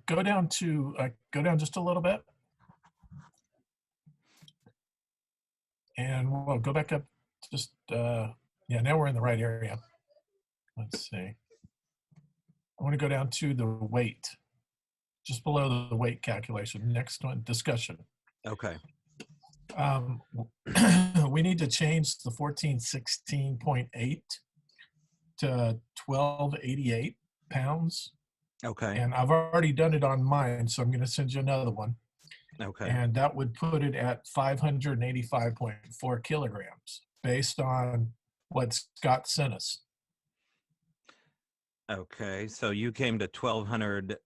go down just a little bit, and we'll go back up. Just yeah, now we're in the right area. Let's see. I want to go down to the weight, just below the weight calculation. Next one, discussion. Okay. We need to change the 1416.8 to 1288 pounds. Okay. And I've already done it on mine, so I'm going to send you another one. Okay. And that would put it at 585.4 kilograms based on what Scott sent us. Okay. So you came to 1,200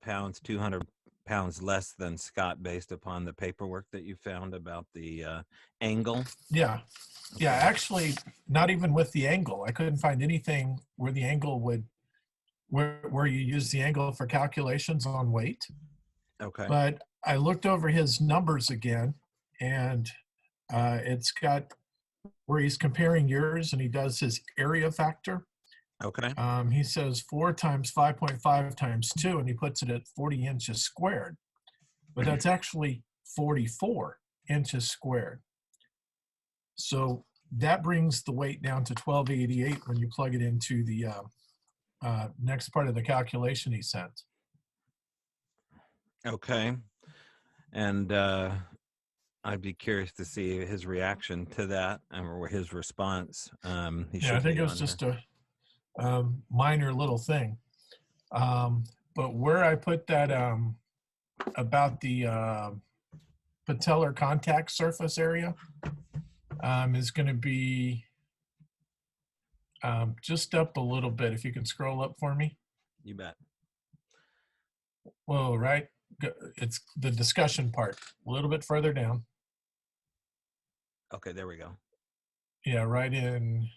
pounds, 200 pounds less than Scott based upon the paperwork that you found about the angle? Yeah. Okay. Yeah, actually, not even with the angle. I couldn't find anything where the angle would, where you use the angle for calculations on weight. Okay. But I looked over his numbers again, and it's got where he's comparing yours, and he does his area factor. Okay. He says 4 times 5.5 times 2, and he puts it at 40 inches squared. But that's actually 44 inches squared. So that brings the weight down to 1288 when you plug it into the next part of the calculation he sent. Okay. And I'd be curious to see his reaction to that or his response. Yeah, I think it was just a minor little thing. But where I put that about the patellar contact surface area is going to be just up a little bit. If you can scroll up for me. You bet. Well, right. It's the discussion part. A little bit further down. Okay, there we go. Yeah, right in.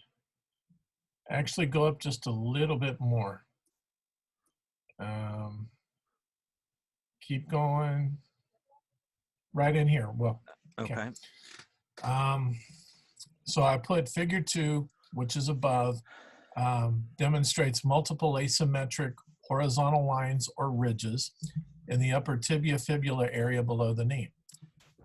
Actually, go up just a little bit more. Keep going. Right in here. Well, okay. So I put figure 2, which is above, demonstrates multiple asymmetric horizontal lines or ridges in the upper tibia fibula area below the knee.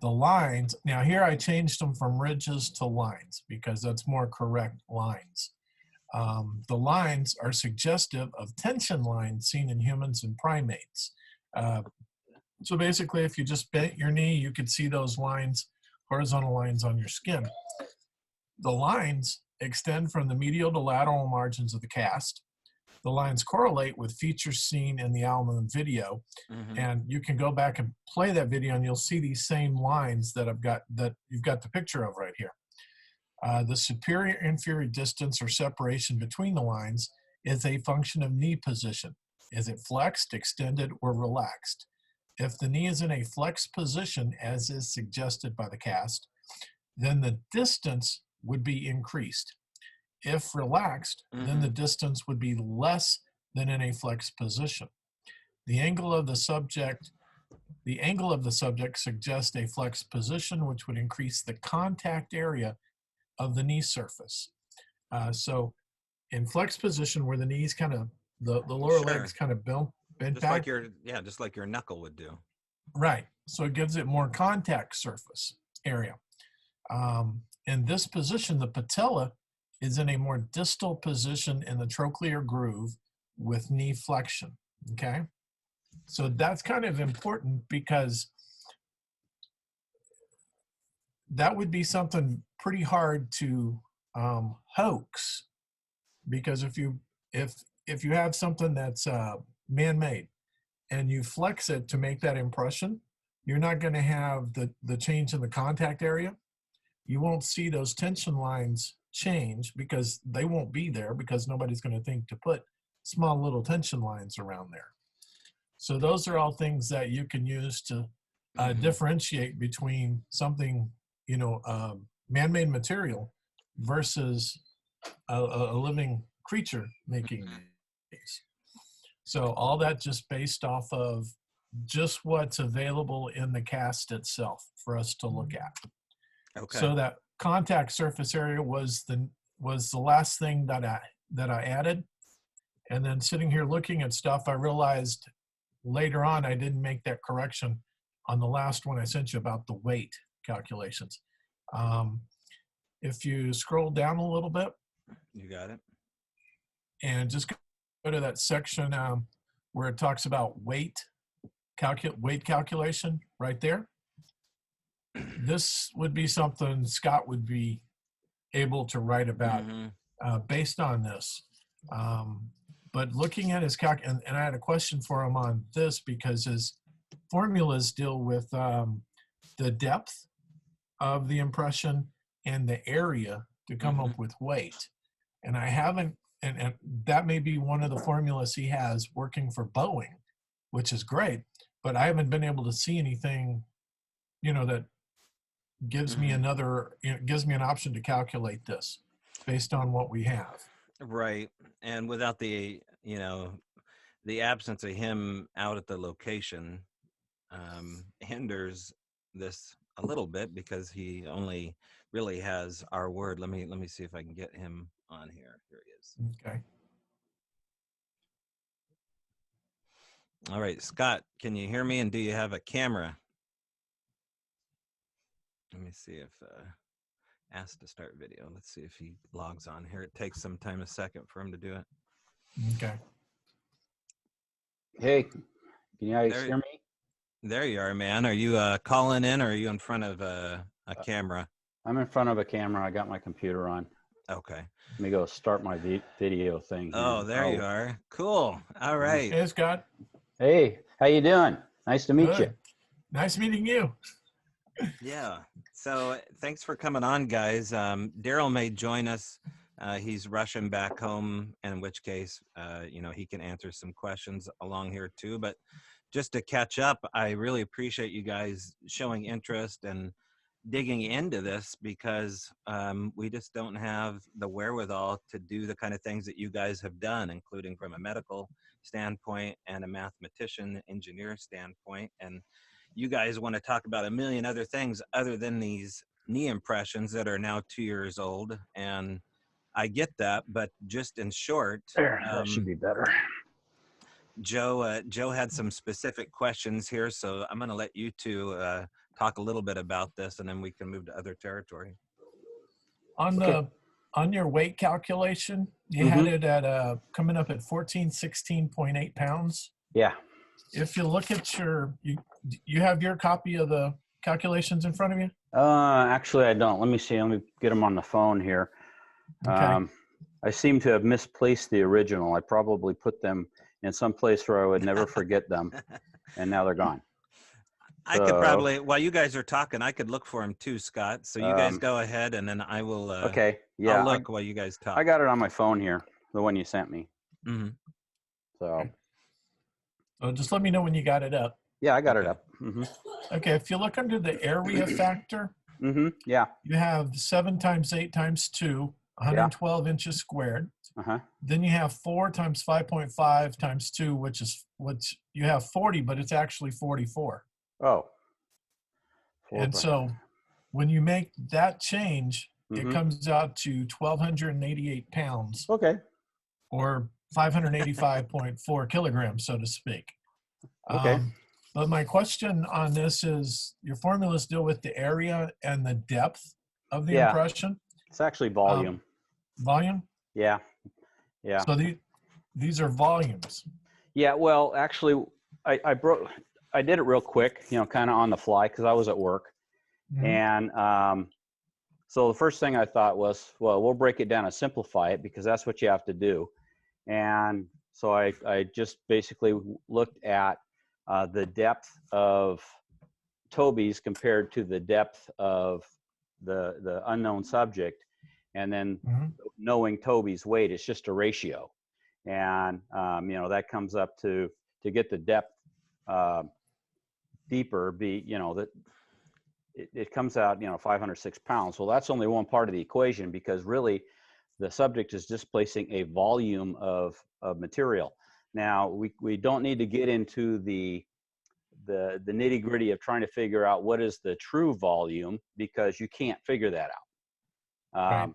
The lines, now here I changed them from ridges to lines because that's more correct lines. The lines are suggestive of tension lines seen in humans and primates. So basically, if you just bent your knee, you could see those lines, horizontal lines on your skin. The lines extend from the medial to lateral margins of the cast. The lines correlate with features seen in the Almoon video. Mm-hmm. And you can go back and play that video and you'll see these same lines that you've got the picture of right here. The superior inferior distance or separation between the lines is a function of knee position. Is it flexed, extended, or relaxed? If the knee is in a flexed position, as is suggested by the cast, then the distance would be increased. If relaxed, then the distance would be less than in a flexed position. The angle of the subject suggests a flexed position, which would increase the contact area of the knee surface. So in flexed position where the knees kind of, the lower legs kind of bent just back. Like just like your knuckle would do. Right. So it gives it more contact surface area. In this position, the patella is in a more distal position in the trochlear groove with knee flexion, okay? So that's kind of important because that would be something pretty hard to hoax, because if you have something that's man-made and you flex it to make that impression, you're not going to have the change in the contact area. You won't see those tension lines change because they won't be there, because nobody's going to think to put small little tension lines around there. So those are all things that you can use to differentiate between something, man-made material versus a living creature making these. So all that just based off of just what's available in the cast itself for us to look at. Okay. So that contact surface area was the last thing that I added. And then sitting here looking at stuff, I realized later on, I didn't make that correction on the last one I sent you about the weight calculations. If you scroll down a little bit You got it. and just go to that section where it talks about weight calculation right there. This would be something Scott would be able to write about based on this. But looking at his and I had a question for him on this because his formulas deal with the depth of the impression and the area to come up with weight. And I haven't, and that may be one of the formulas he has working for Boeing, which is great, but I haven't been able to see anything, that gives me gives me an option to calculate this based on what we have. Right. And without the, the absence of him out at the location hinders this a little bit because he only really has our word. Let me see if I can get him on here. Here he is. Okay. All right, Scott, can you hear me? And do you have a camera? Let me see if asked to start video. Let's see if he logs on here. It takes some time, a second for him to do it. Okay. Hey, can you guys hear me? There you are, man. Are you calling in or are you in front of a camera? I'm in front of a camera. I got my computer on. Okay. Let me go start my video thing here. Oh, there you are. Cool. All right. Hey, Scott. Hey, how you doing? Nice to meet Good. you. Nice meeting you. Yeah. So thanks for coming on, guys. Daryl may join us. He's rushing back home, in which case, he can answer some questions along here too. But just to catch up, I really appreciate you guys showing interest and digging into this because we just don't have the wherewithal to do the kind of things that you guys have done, including from a medical standpoint and a mathematician, engineer standpoint. And you guys want to talk about a million other things other than these knee impressions that are now 2 years old. And I get that, but just in short, There, that should be better. Joe had some specific questions here, so I'm going to let you two talk a little bit about this, and then we can move to other territory. On your weight calculation, you had it at coming up at 16.8 pounds. Yeah. If you look at you have your copy of the calculations in front of you? Actually, I don't. Let me see. Let me get them on the phone here. Okay. I seem to have misplaced the original. I probably put them in some place where I would never forget them, and now they're gone. I could probably, while you guys are talking, I could look for them too, Scott. So you guys go ahead, and then I will. Okay. Yeah. I'll look while you guys talk. I got it on my phone here, the one you sent me. So. So just let me know when you got it up. Yeah, I got it up. Okay. If you look under the area factor, yeah, you have 7 times 8 times 2, 112 inches squared. Then you have 4 times 5.5 times 2, which you have 40, but it's actually 44. Oh. And so when you make that change, it comes out to 1,288 pounds. Okay. Or 585.4 kilograms, so to speak. Okay. But my question on this is, your formulas deal with the area and the depth of the impression. It's actually volume. Volume? Yeah. Yeah. So these are volumes. Yeah. Well, actually, I did it real quick, kind of on the fly because I was at work. And so the first thing I thought was, well, we'll break it down and simplify it because that's what you have to do. And so I just basically looked at the depth of Toby's compared to the depth of the unknown subject. And then knowing Toby's weight, it's just a ratio. And, that comes up to get the depth deeper, that it comes out, 506 pounds. Well, that's only one part of the equation because really the subject is displacing a volume of material. Now, we don't need to get into the nitty gritty of trying to figure out what is the true volume because you can't figure that out. Right.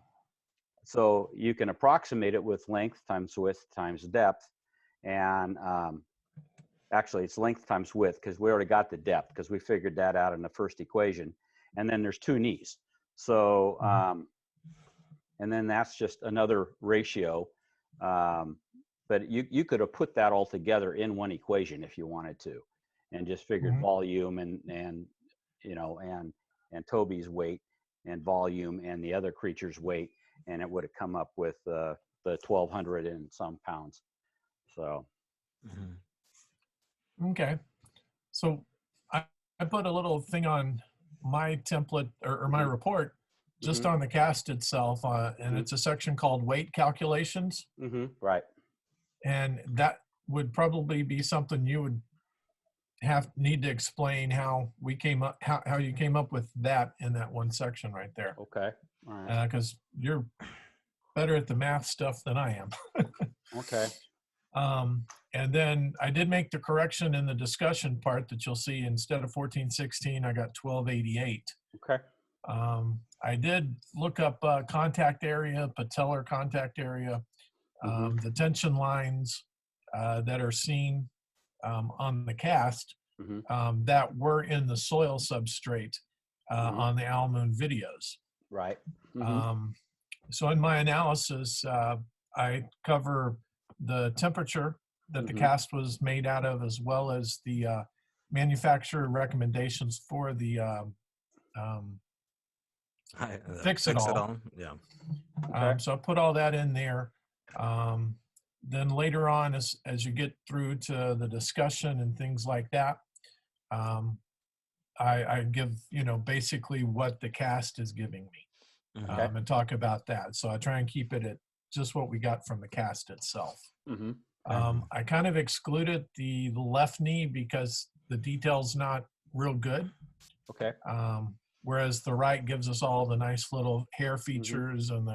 So you can approximate it with length times width times depth. And actually it's length times width, because we already got the depth, because we figured that out in the first equation. And then there's 2 knees. So, and then that's just another ratio. But you could have put that all together in one equation if you wanted to, and just figured volume and you know, and Toby's weight and volume and the other creature's weight, and it would have come up with the 1,200 and some pounds. So. Okay. So I put a little thing on my template or my report just on the cast itself, and it's a section called weight calculations. Right. And that would probably be something you would need to explain how we came up, how you came up with that in that one section right there. Okay. All right. Because you're better at the math stuff than I am. Okay. And then I did make the correction in the discussion part that you'll see. Instead of 1416, I got 1288. Okay. I did look up contact area, patellar contact area, the tension lines that are seen on the cast that were in the soil substrate on the Owl Moon videos. Right. So in my analysis, I cover the temperature that the cast was made out of, as well as the manufacturer recommendations for the fix it all. Yeah. So I put all that in there. Then later on, as you get through to the discussion and things like that, I give, you know, basically what the cast is giving me and talk about that. So I try and keep it at just what we got from the cast itself. I kind of excluded the left knee because the detail's not real good. Okay. Whereas the right gives us all the nice little hair features and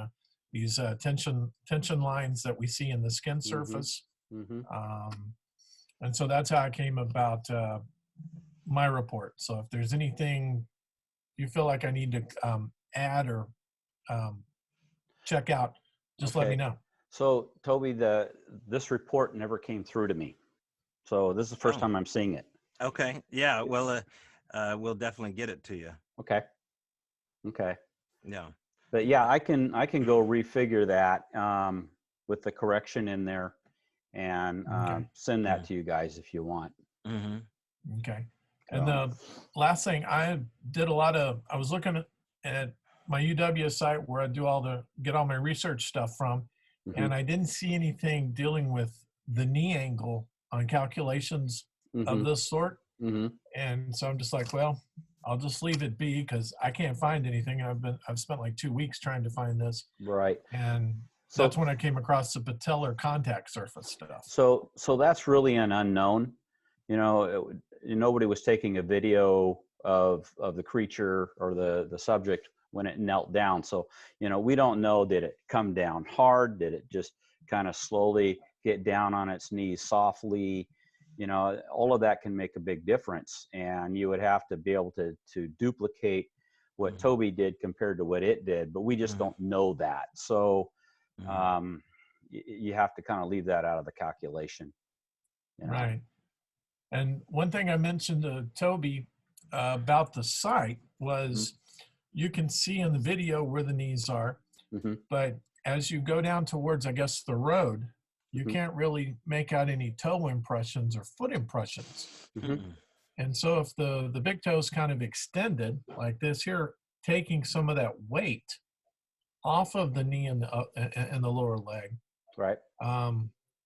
these tension lines that we see in the skin surface. And so that's how I came about my report. So if there's anything you feel like I need to add or check out, just let me know. So Toby, this report never came through to me. So this is the first time I'm seeing it. Okay. Yeah. Well, we'll definitely get it to you. Okay. Okay. Yeah. But yeah, I can go refigure that with the correction in there and send that to you guys if you want. Okay. And the last thing, I was looking at my UW site where I do get all my research stuff from, and I didn't see anything dealing with the knee angle on calculations of this sort. And so I'm just like, well, I'll just leave it be because I can't find anything. I've spent like 2 weeks trying to find this. Right. And so that's when I came across the patellar contact surface stuff. So that's really an unknown. You know, nobody was taking a video of the creature or the subject when it knelt down. So, you know, we don't know, did it come down hard? Did it just kind of slowly get down on its knees softly? You know, all of that can make a big difference. And you would have to be able to duplicate what Toby did compared to what it did, but we just don't know that. So you have to kind of leave that out of the calculation. You know? Right. And one thing I mentioned to Toby about the site was you can see in the video where the knees are, but as you go down towards, I guess, the road, you can't really make out any toe impressions or foot impressions. And so if the big toe is kind of extended like this here, taking some of that weight off of the knee and the lower leg, right?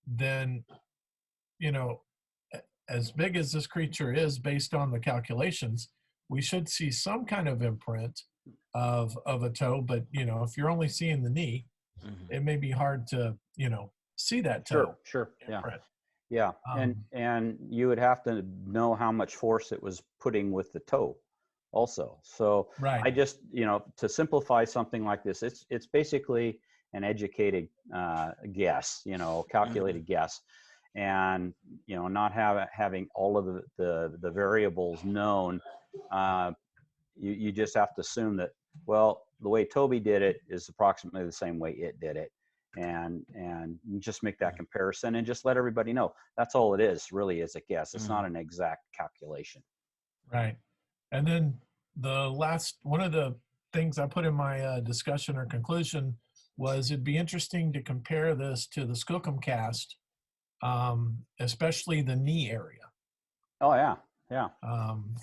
Then, you know, as big as this creature is based on the calculations, we should see some kind of imprint of a toe. But, you know, if you're only seeing the knee, it may be hard to, you know, see that toe. Sure. Imprint. Yeah. And you would have to know how much force it was putting with the toe also. So I just, you know, to simplify something like this, it's basically an educated guess, you know, calculated guess. And, you know, not having all of the variables known, you just have to assume that, well, the way Toby did it is approximately the same way it did it. and just make that comparison and just let everybody know. That's all it is, really, is a guess. It's not an exact calculation. Right. And then one of the things I put in my discussion or conclusion was it'd be interesting to compare this to the skookum cast, especially the knee area. Oh yeah, yeah.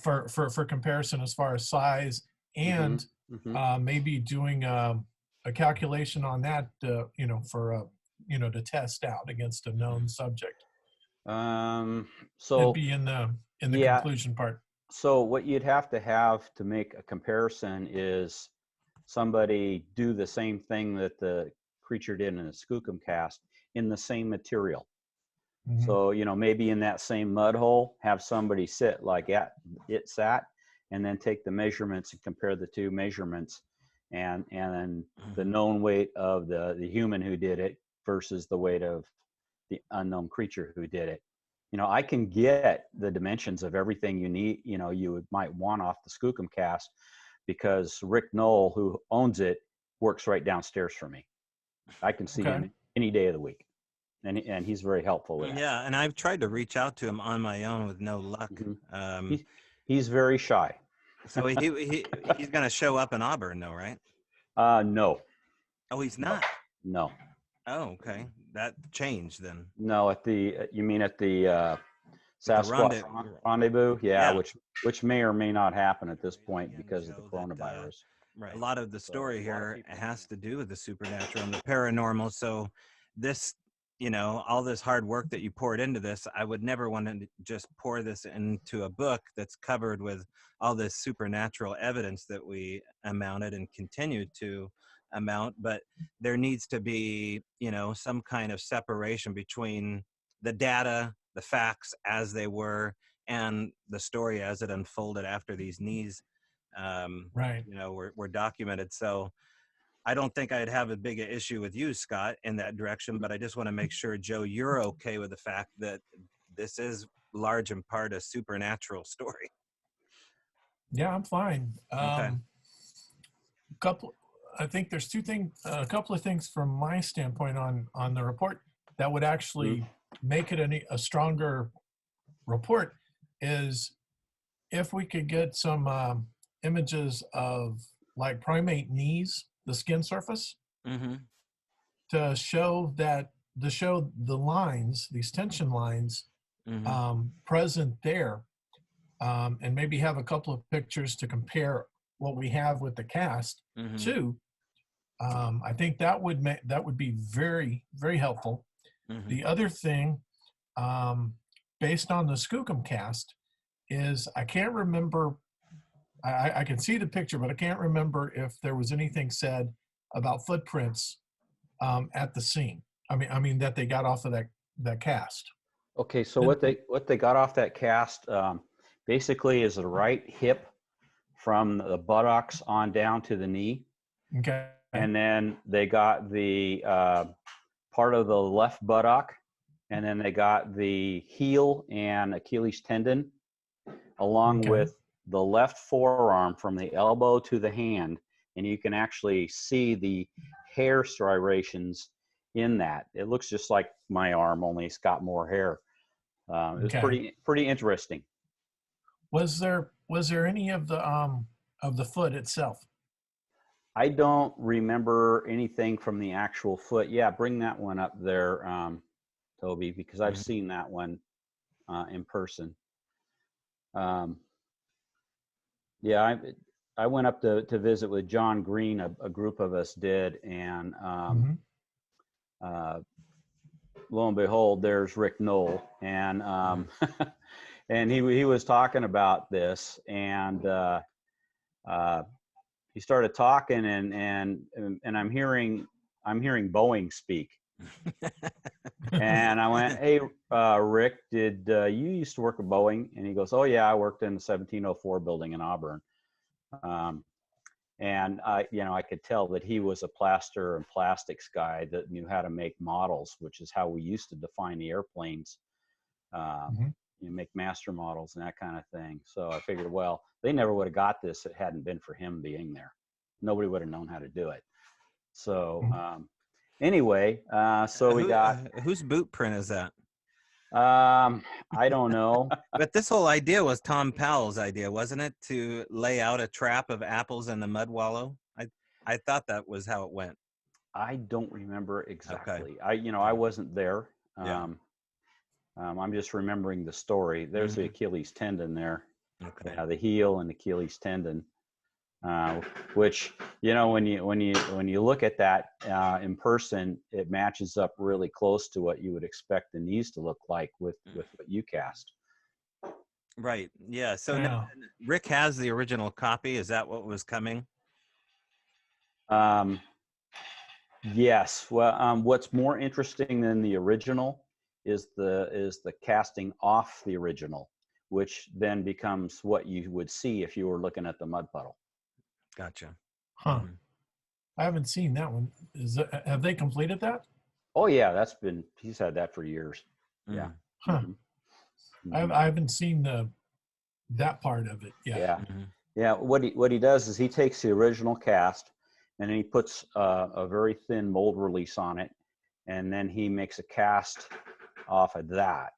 For comparison as far as size, and maybe doing a calculation on that, you know, for to test out against a known subject. So it'd be in the conclusion part. So what you'd have to make a comparison is somebody do the same thing that the creature did in the skookum cast in the same material. So, you know, maybe in that same mud hole, have somebody sit like it sat, and then take the measurements and compare the two measurements, and then the known weight of the human who did it versus the weight of the unknown creature who did it. You know, I can get the dimensions of everything you need, you know, might want off the skookum cast, because Rick Knoll, who owns it, works right downstairs from me. I can see him any day of the week. And he's very helpful with that. Yeah, and I've tried to reach out to him on my own with no luck. He's very shy. So he's going to show up in Auburn, though, right? No. Oh, he's not? No. Oh, okay. That changed then. No, you mean at the Sasquatch rendezvous? Yeah, which may or may not happen at this point because of the coronavirus. Right. A lot of the story here has to do with the supernatural and the paranormal. So this, you know, all this hard work that you poured into this, I would never want to just pour this into a book that's covered with all this supernatural evidence that we amounted and continue to amount. But there needs to be, you know, some kind of separation between the data, the facts as they were, and the story as it unfolded after these knees, you know, were documented. So I don't think I'd have a big issue with you, Scott, in that direction, but I just want to make sure, Joe, you're okay with the fact that this is large in part a supernatural story. Yeah, I'm fine. Okay. I think there's a couple of things from my standpoint on the report that would actually make it a stronger report is if we could get some images of like primate knees, the skin surface, to show the lines, these tension lines, present there, and maybe have a couple of pictures to compare what we have with the cast too. I think that would be very, very helpful. The other thing, based on the skookum cast, is I can't remember. I can see the picture, but I can't remember if there was anything said about footprints at the scene. I mean that they got off of that cast. Okay, so what they got off that cast basically is the right hip from the buttocks on down to the knee. Okay. And then they got the part of the left buttock, and then they got the heel and Achilles tendon, along with the left forearm from the elbow to the hand, and you can actually see the hair striations in that. It looks just like my arm, only it's got more hair. It was pretty interesting. Was there any of the foot itself? I don't remember anything from the actual foot. Yeah, bring that one up there, Toby, because I've seen that one in person. Yeah, I went up to visit with John Green, a group of us did, and lo and behold, there's Rick Knoll, and and he was talking about this, and he started talking, and I'm hearing Boeing speak. And I went, "Hey, Rick, did you used to work at Boeing?" And he goes, "Oh yeah, I worked in the 1704 building in Auburn." And you know, I could tell that he was a plaster and plastics guy that knew how to make models, which is how we used to define the airplanes. You make master models and that kind of thing. So I figured, well, they never would have got this if it hadn't been for him being there. Nobody would have known how to do it. So Anyway, so we got, Whose boot print is that? I don't know. But this whole idea was Tom Powell's idea, wasn't it? To lay out a trap of apples in the mud wallow. I thought that was how it went. I don't remember exactly. Okay. I wasn't there. Yeah. I'm just remembering the story. There's the Achilles tendon there. Okay. The heel and Achilles tendon, which, when you look at that in person, it matches up really close to what you would expect the knees to look like with what you cast. Right. Yeah. So Yeah. now Rick has the original copy. Is that what was coming? Yes. Well, what's more interesting than the original is the casting off the original, which then becomes what you would see if you were looking at the mud puddle. Gotcha. Huh. I haven't seen that one. Have they completed that? Oh yeah, he's had that for years. Yeah. Huh. I haven't seen that part of it yet. Yeah. Yeah. What he does is he takes the original cast and then he puts a very thin mold release on it, and then he makes a cast off of that.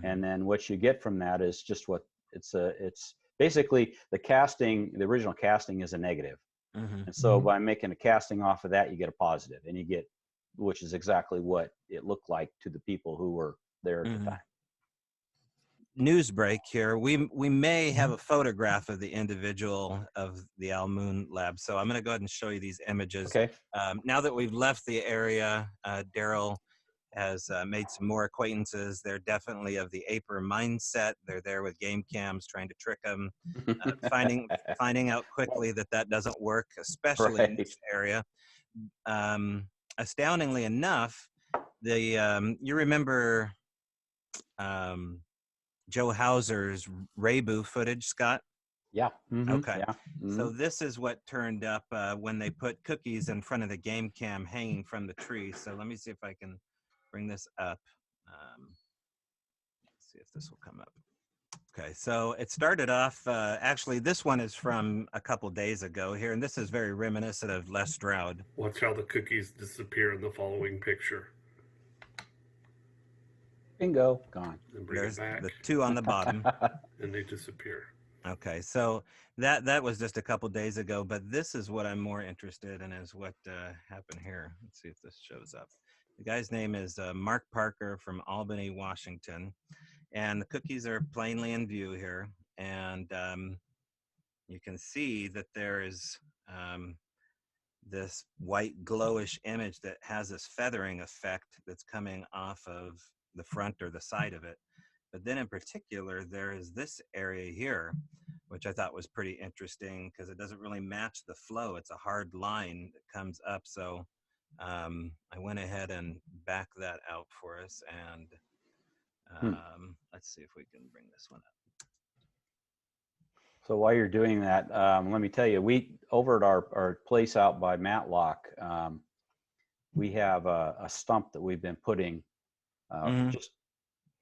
And then what you get from that is just it's basically the original casting is a negative. And so by making a casting off of that, you get a positive, and you get, which is exactly what it looked like to the people who were there at the time. News break here. We may have a photograph of the individual of the Al Moon lab. So I'm going to go ahead and show you these images. Okay. Now that we've left the area, Daryl has made some more acquaintances. They're definitely of the aper mindset. They're there with game cams, trying to trick them, finding out quickly that doesn't work, especially in this area. Astoundingly enough, you remember Joe Hauser's Rebu footage, Scott? Yeah. Okay. Yeah. So this is what turned up when they put cookies in front of the game cam hanging from the tree. So let me see if I can bring this up. Let's see if this will come up. Okay, so it started off, actually this one is from a couple days ago here, and this is very reminiscent of Les Stroud. Watch how the cookies disappear in the following picture. Bingo, gone. And bring There's it back, the two on the bottom. and they disappear. Okay, so that was just a couple days ago, but this is what I'm more interested in, is what happened here. Let's see if this shows up. The guy's name is Mark Parker from Albany, Washington, and the cookies are plainly in view here, and you can see that there is this white glowish image that has this feathering effect that's coming off of the front or the side of it. But then in particular, there is this area here, which I thought was pretty interesting because it doesn't really match the flow. It's a hard line that comes up. So I went ahead and backed that out for us. And let's see if we can bring this one up. So while you're doing that, let me tell you, we over at our place out by Matlock, we have a stump that we've been putting just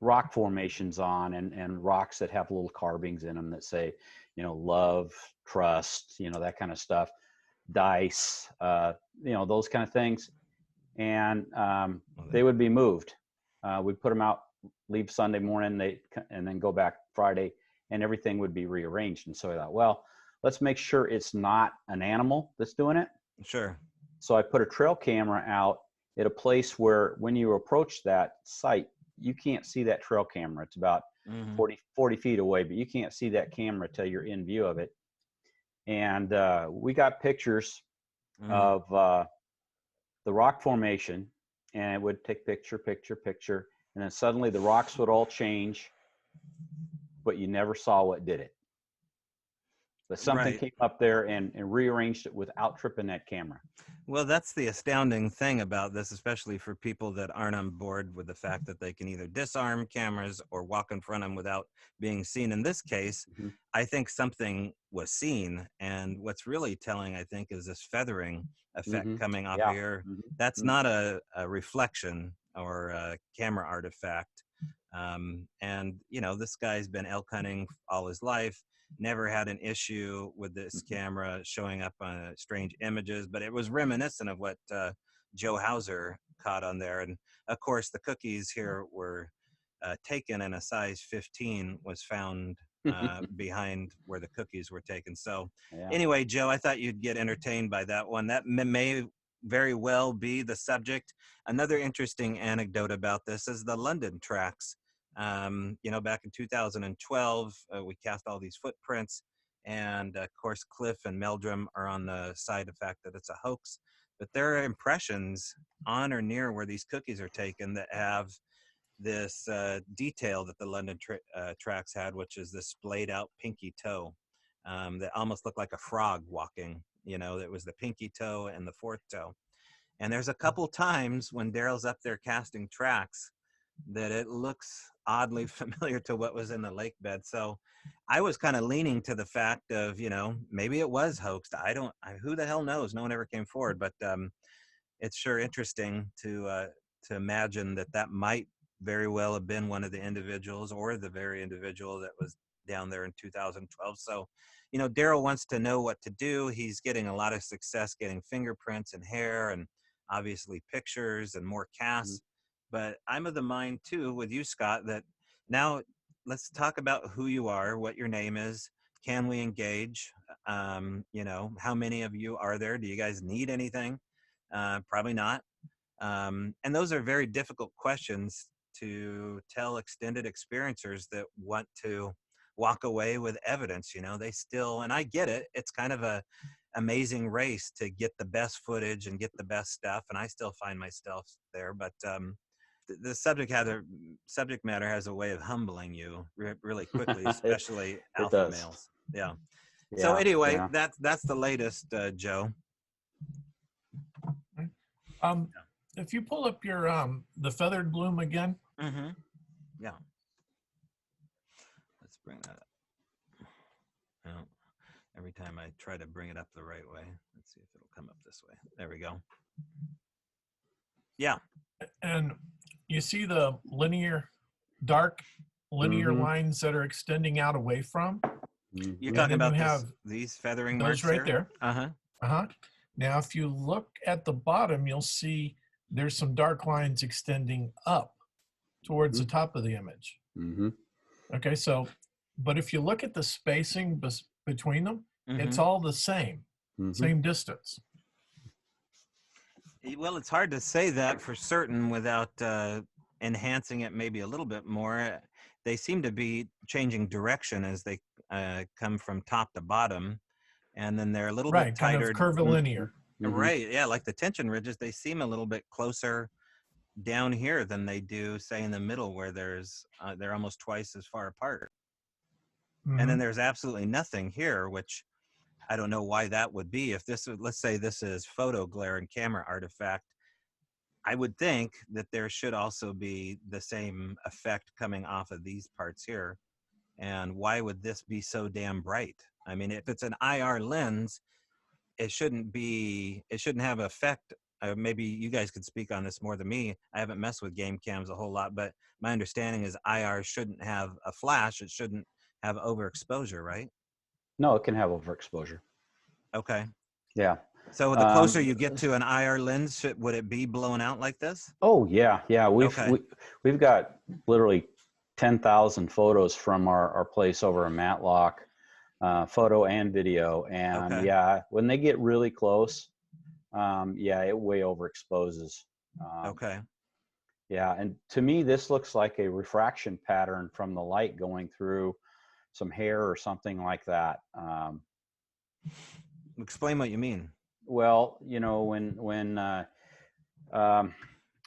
rock formations on, and rocks that have little carvings in them that say, love, trust, that kind of stuff, dice, those kind of things. And they would be moved. We'd put them out, leave Sunday morning, and then go back Friday, and everything would be rearranged. And so I thought, well, let's make sure it's not an animal that's doing it. Sure. So I put a trail camera out at a place where when you approach that site, you can't see that trail camera. It's about 40 feet away, but you can't see that camera till you're in view of it. And we got pictures of the rock formation, and it would take picture, and then suddenly the rocks would all change, but you never saw what did it. But something came up there and rearranged it without tripping that camera. Well, that's the astounding thing about this, especially for people that aren't on board with the fact that they can either disarm cameras or walk in front of them without being seen. In this case, I think something was seen. And what's really telling, I think, is this feathering effect coming off here. That's not a reflection or a camera artifact. And, this guy's been elk hunting all his life. Never had an issue with this camera showing up on strange images, but it was reminiscent of what Joe Hauser caught on there. And of course, the cookies here were taken, and a size 15 was found behind where the cookies were taken. So Yeah. anyway, Joe, I thought you'd get entertained by that one. That may very well be the subject. Another interesting anecdote about this is the London tracks. You know, back in 2012, we cast all these footprints, and of course, Cliff and Meldrum are on the side of the fact that it's a hoax. But there are impressions on or near where these cookies are taken that have this detail that the London tracks had, which is this splayed out pinky toe that almost looked like a frog walking. You know, that was the pinky toe and the fourth toe. And there's a couple times when Daryl's up there casting tracks that it looks oddly familiar to what was in the lake bed. So I was kind of leaning to the fact of, you know, maybe it was hoaxed. Who the hell knows? No one ever came forward, but it's sure interesting to imagine that that might very well have been one of the individuals, or the very individual that was down there in 2012. So, you know, Daryl wants to know what to do. He's getting a lot of success getting fingerprints and hair and obviously pictures and more casts. But I'm of the mind too with you, Scott, that now let's talk about who you are, what your name is. Can we engage? You know, how many of you are there? Do you guys need anything? Probably not. And those are very difficult questions to tell extended experiencers that want to walk away with evidence. You know, they still, and I get it, it's kind of a amazing race to get the best footage and get the best stuff, and I still find myself there. But the subject matter has a way of humbling you really quickly, especially alpha males. Yeah. So anyway, that's the latest, Joe. If you pull up your the feathered bloom again. Yeah. Let's bring that up. Well, every time I try to bring it up the right way, let's see if it'll come up this way. There we go. Yeah. And you see the dark linear lines that are extending out away from. You're talking about these feathering marks right here? there. Now, if you look at the bottom, you'll see there's some dark lines extending up towards the top of the image. Okay, so, but if you look at the spacing between them, it's all the same, same distance. Well, it's hard to say that for certain without enhancing it maybe a little bit more. They seem to be changing direction as they come from top to bottom, and then they're a little bit tighter. Kind of curvilinear. Right, yeah, like the tension ridges, they seem a little bit closer down here than they do, say, in the middle, where they're almost twice as far apart. And then there's absolutely nothing here, which I don't know why that would be. If this, let's say this is photo glare and camera artifact, I would think that there should also be the same effect coming off of these parts here. And why would this be so damn bright? I mean, if it's an IR lens, it shouldn't have an effect. Maybe you guys could speak on this more than me. I haven't messed with game cams a whole lot, but my understanding is IR shouldn't have a flash. It shouldn't have overexposure, right? No, it can have overexposure. Okay. Yeah. So the closer you get to an IR lens, would it be blown out like this? Oh yeah, yeah. We've got literally 10,000 photos from our place over in Matlock, photo and video, and yeah, when they get really close, yeah, it way overexposes. Okay. Yeah, and to me, this looks like a refraction pattern from the light going through some hair or something like that. Explain what you mean. Well, you know,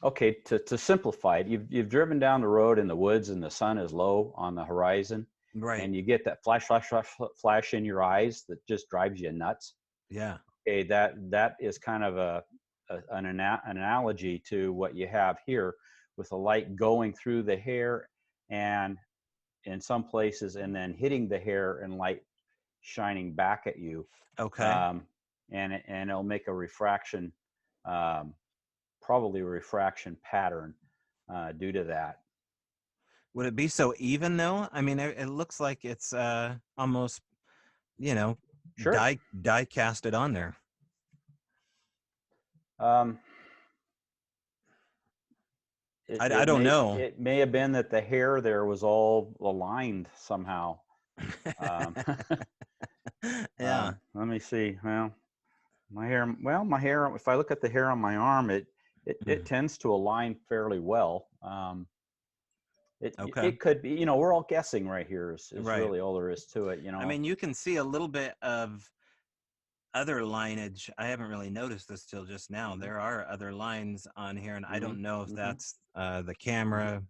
okay, to simplify it, you've driven down the road in the woods and the sun is low on the horizon, right? And you get that flash in your eyes that just drives you nuts. Yeah. Okay, that is kind of an analogy to what you have here, with the light going through the hair and in some places, and then hitting the hair and light shining back at you. Okay. And it'll make a refraction, probably a refraction pattern due to that. Would it be so even though? I mean, it looks like it's almost, you know, sure, die casted on there. I don't know. It may have been that the hair there was all aligned somehow. Um, Yeah. let me see. Well, my hair. If I look at the hair on my arm, it tends to align fairly well. Okay. It could be. You know, we're all guessing right here. Is Right. really all there is to it. You know. I mean, you can see a little bit of other lineage. I haven't really noticed this till just now. There are other lines on here, and I don't know if that's the camera,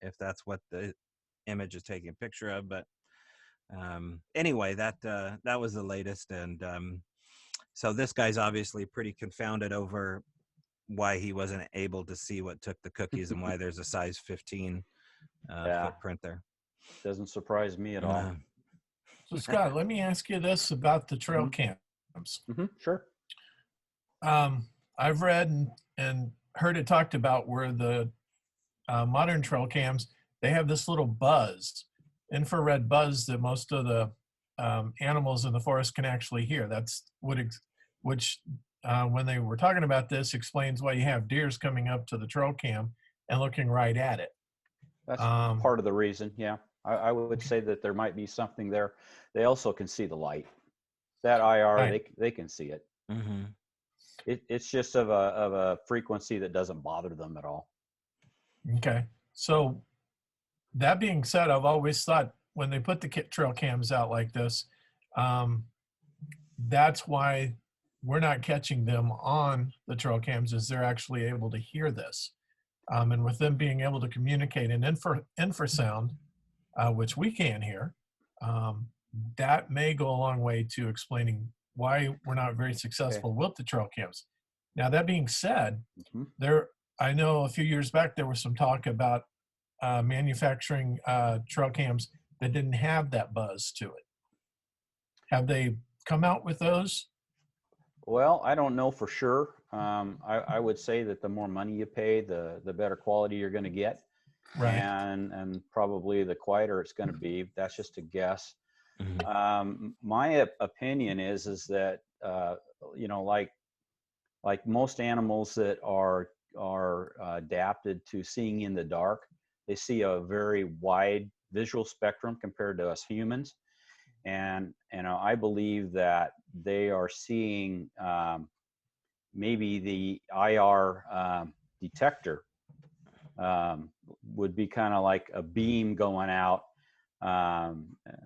if that's what the image is taking a picture of. But anyway, that was the latest, and so this guy's obviously pretty confounded over why he wasn't able to see what took the cookies and why there's a size 15 footprint there. Doesn't surprise me at all. So Scott, let me ask you this about the trail cams. Sure. I've read and heard it talked about where the modern trail cams, they have this little buzz, infrared buzz that most of the animals in the forest can actually hear. That's which when they were talking about this, explains why you have deers coming up to the trail cam and looking right at it. That's part of the reason. Yeah, I would say that there might be something there. They also can see the light. That IR, right. they can see it. It's just of a frequency that doesn't bother them at all. Okay. So that being said, I've always thought when they put the trail cams out like this, that's why we're not catching them on the trail cams, is they're actually able to hear this. And with them being able to communicate in infrasound, which we can hear, that may go a long way to explaining why we're not very successful with the trail cams. Now, that being said, I know a few years back there was some talk about manufacturing trail cams that didn't have that buzz to it. Have they come out with those? Well, I don't know for sure. I would say that the more money you pay, the better quality you're going to get, Right. and probably the quieter it's going to be. That's just a guess. My opinion is that you know, like most animals that are adapted to seeing in the dark, they see a very wide visual spectrum compared to us humans. And I believe that they are seeing maybe the IR detector would be kind of like a beam going out,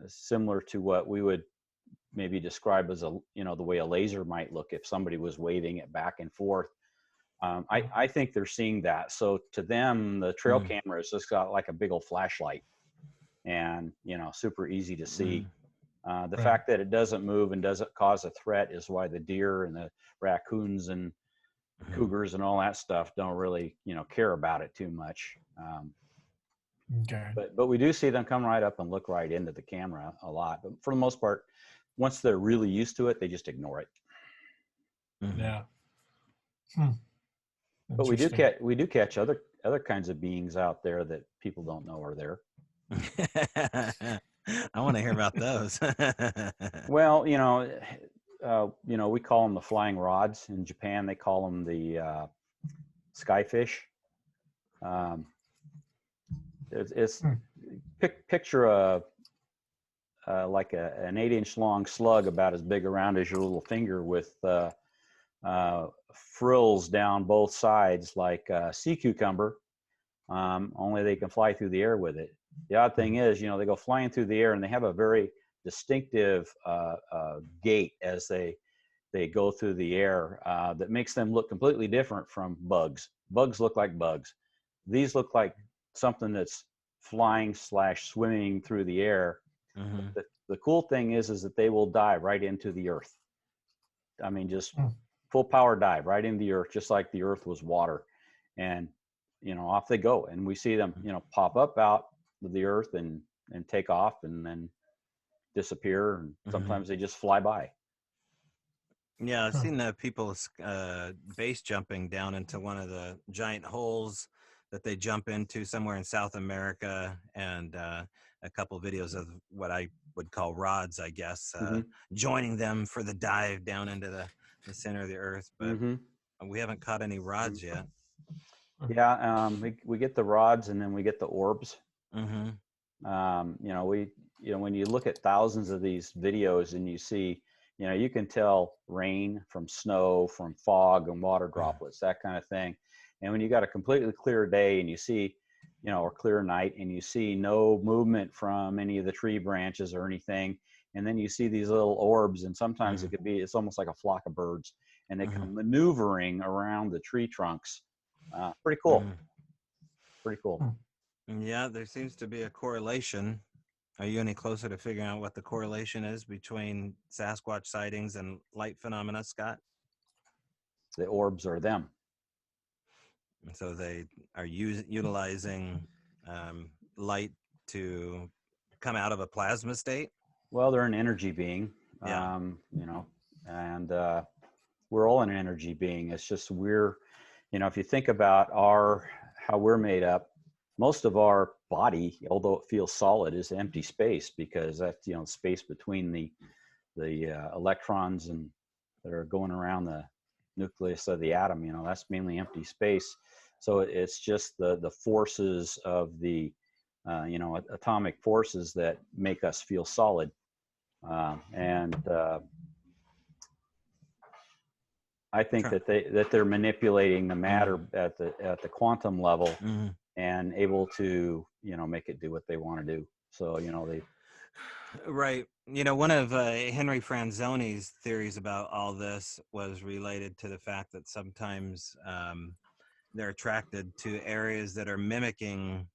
similar to what we would maybe describe as the way a laser might look if somebody was waving it back and forth. I think they're seeing that. So to them, the trail camera has just got like a big old flashlight, and super easy to see. The fact that it doesn't move and doesn't cause a threat is why the deer and the raccoons and cougars and all that stuff don't really, care about it too much. Okay. But we do see them come right up and look right into the camera a lot. But for the most part, once they're really used to it, they just ignore it. Yeah. But we do catch other kinds of beings out there that people don't know are there. I want to hear about those. Well, we call them the flying rods. In Japan, they call them the skyfish. Picture like an 8-inch long slug about as big around as your little finger with frills down both sides like a sea cucumber, only they can fly through the air with it. The odd thing is, they go flying through the air and they have a very distinctive gait as they go through the air that makes them look completely different from bugs. Bugs look like bugs. These look like something that's flying / swimming through the air. The cool thing is that they will dive right into the earth. I mean, just full power dive right into the earth, just like the earth was water. And, off they go. And we see them, pop up out of the earth and take off and then disappear. And sometimes they just fly by. Yeah, I've seen people base jumping down into one of the giant holes that they jump into somewhere in South America, and a couple videos of what I would call rods, I guess, joining them for the dive down into the center of the earth. But we haven't caught any rods yet. Yeah, we get the rods and then we get the orbs. Mm-hmm. When you look at thousands of these videos and you see, you can tell rain from snow, from fog and water droplets, that kind of thing. And when you got a completely clear day and you see, or clear night, and you see no movement from any of the tree branches or anything, and then you see these little orbs, and sometimes it's almost like a flock of birds, and they come maneuvering around the tree trunks. Pretty cool. Pretty cool. Yeah, there seems to be a correlation. Are you any closer to figuring out what the correlation is between Sasquatch sightings and light phenomena, Scott? The orbs are them. So they are utilizing light to come out of a plasma state? Well, they're an energy being, Yeah. and we're all an energy being. It's just if you think about how we're made up, most of our body, although it feels solid, is empty space, because that's space between the electrons and that are going around the nucleus of the atom. That's mainly empty space. So it's just the forces of the atomic forces that make us feel solid. I think that they're manipulating the matter at the quantum level and able to make it do what they want to do. So they. Right. One of Henry Franzoni's theories about all this was related to the fact that sometimes they're attracted to areas that are mimicking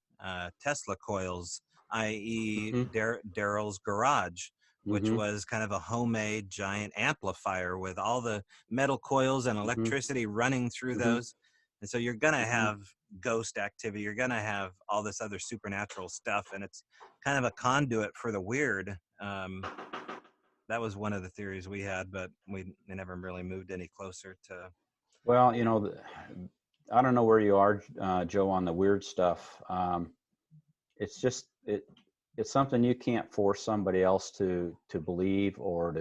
Tesla coils, i.e. Daryl's garage, which was kind of a homemade giant amplifier with all the metal coils and electricity running through those. And so you're going to have ghost activity. You're going to have all this other supernatural stuff. And it's kind of a conduit for the weird. That was one of the theories we had, but we never really moved any closer to. Well, I don't know where you are, Joe, on the weird stuff. It's just, it's something you can't force somebody else to believe or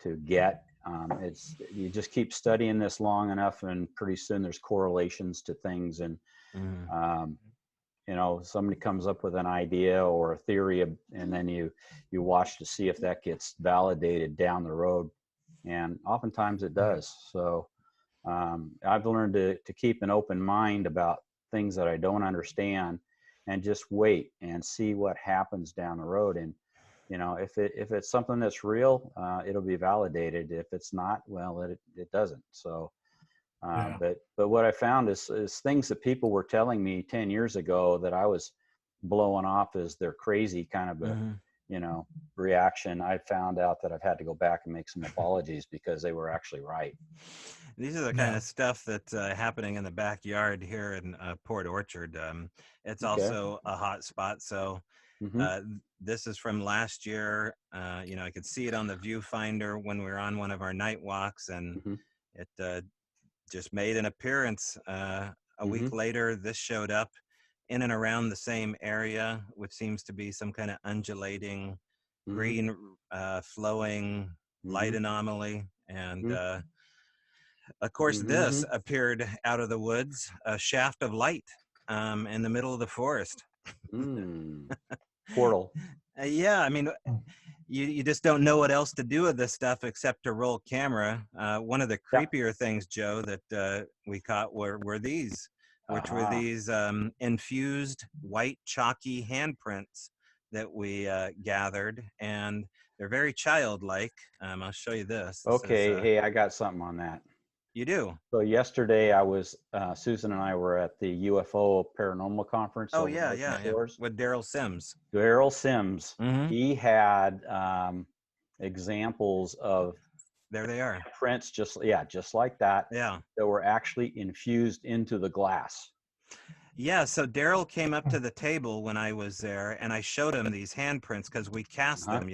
to get. You just keep studying this long enough, and pretty soon there's correlations to things, and somebody comes up with an idea or a theory, and then you watch to see if that gets validated down the road, and oftentimes it does. So I've learned to keep an open mind about things that I don't understand, and just wait and see what happens down the road. And if it's something that's real, it'll be validated. If it's not, well, it doesn't. So, but what I found is things that people were telling me 10 years ago that I was blowing off as they're crazy kind of a, reaction. I found out that I've had to go back and make some apologies because they were actually right. These are the kind of stuff that's happening in the backyard here in Port Orchard. It's also a hot spot. So this is from last year. I could see it on the viewfinder when we were on one of our night walks, and it just made an appearance. A week later, this showed up in and around the same area, which seems to be some kind of undulating green flowing light anomaly. And of course, this appeared out of the woods, a shaft of light in the middle of the forest. Portal. Yeah, I mean, you just don't know what else to do with this stuff except to roll camera. One of the creepier things, Joe, that we caught were these, which were these infused white chalky handprints that we gathered, and they're very childlike. I'll show you this. Okay, hey, I got something on that. You do? So yesterday Susan and I were at the UFO paranormal conference. Oh, yeah. With Daryl Sims. Daryl Sims. He had examples of. There they are. Prints just like that. Yeah. That were actually infused into the glass. Yeah, so Daryl came up to the table when I was there, and I showed him these handprints because we cast them,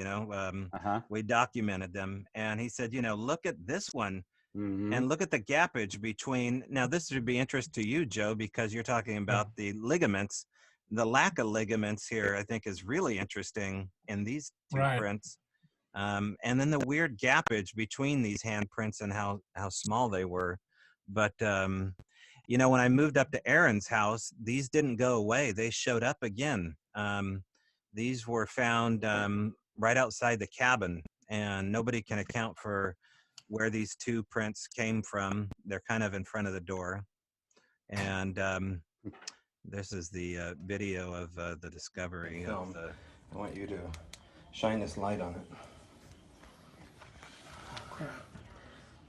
we documented them. And he said, look at this one. And look at the gappage between. Now, this would be interest to you, Joe, because you're talking about the ligaments. The lack of ligaments here, I think, is really interesting in these two prints. And then the weird gappage between these handprints and how small they were. But you know, when I moved up to Aaron's house, these didn't go away. They showed up again. These were found right outside the cabin, and nobody can account for where these two prints came from. They're kind of in front of the door. And this is the video of the discovery of the... I want you to shine this light on it. Oh, crap.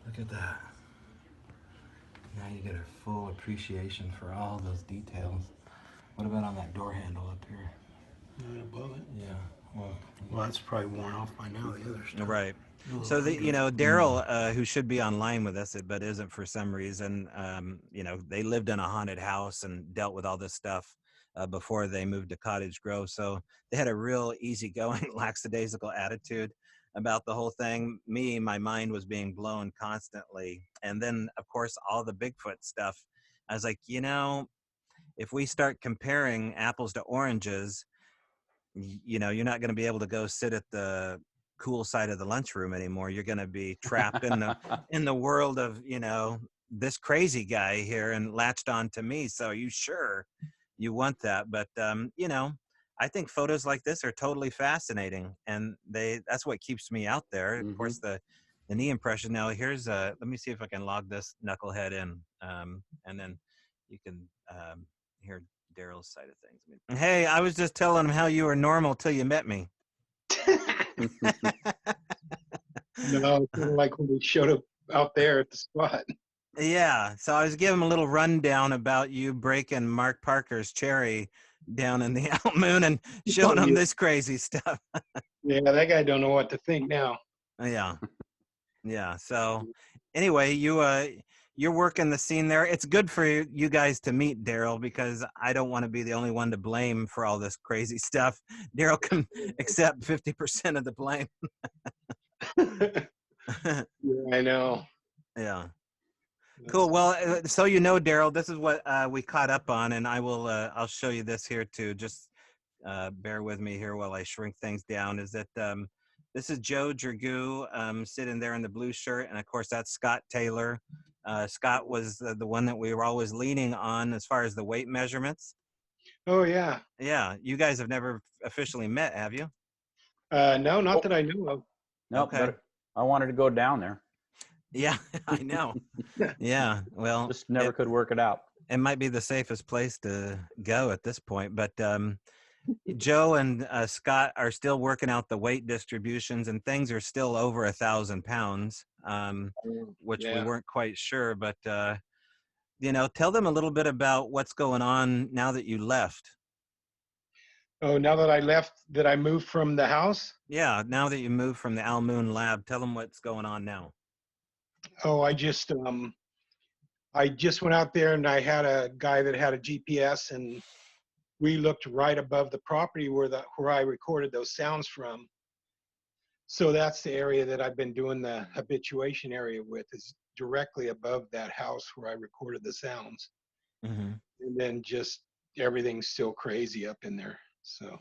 Look at that. Now you get a full appreciation for all those details. What about on that door handle up here? Right above it. Yeah. Well, That's probably worn off by now. The other stuff. right. So you know, Daryl, who should be online with us, but isn't for some reason. You know, they lived in a haunted house and dealt with all this stuff before they moved to Cottage Grove. So they had a real easygoing, lackadaisical attitude about the whole thing. Me, my mind was being blown constantly. And then, of course, all the Bigfoot stuff. I was like, you know, if we start comparing apples to oranges, you know, you're not going to be able to go sit at the cool side of the lunchroom anymore. You're going to be trapped in the world of, you know, this crazy guy here and latched on to me. So are you sure you want that? But you know, I think photos like this are totally fascinating, and that's what keeps me out there. Of course, the knee impression. Now here's let me see if I can log this knucklehead in, and then you can hear Daryl's side of things. Hey, I was just telling him how you were normal till you met me. No, it's like when we showed up out there at the spot. Yeah, so I was giving him a little rundown about you breaking Mark Parker's cherry down in the Out Moon and showing him this crazy stuff. Yeah, that guy don't know what to think now. Yeah, yeah. So anyway, you're working the scene there. It's good for you guys to meet Daryl, because I don't want to be the only one to blame for all this crazy stuff. Daryl can accept 50% of the blame. Yeah, I know. Yeah. Cool. Well, so you know, Daryl, this is what we caught up on, and I'll show you this here too. Just bear with me here while I shrink things down. Is that this is Joe Dragoo sitting there in the blue shirt, and of course that's Scott Taylor. Scott was the one that we were always leaning on as far as the weight measurements. Oh yeah. Yeah, you guys have never officially met, have you? No, not that I know of. Nope. Okay. But I wanted to go down there. Yeah, I know. Yeah, well, Just never could work it out. it might be the safest place to go at this point, but Joe and Scott are still working out the weight distributions, and things are still over 1,000 pounds, which we weren't quite sure. But you know, tell them a little bit about what's going on now that you left. Oh, now that I left, that I moved from the house? Yeah, now that you moved from the Al Moon lab, tell them what's going on now. Oh, I just went out there, and I had a guy that had a GPS, and we looked right above the property where I recorded those sounds from. So that's the area that I've been doing the habituation area with, is directly above that house where I recorded the sounds. Mm-hmm. And then just everything's still crazy up in there. So.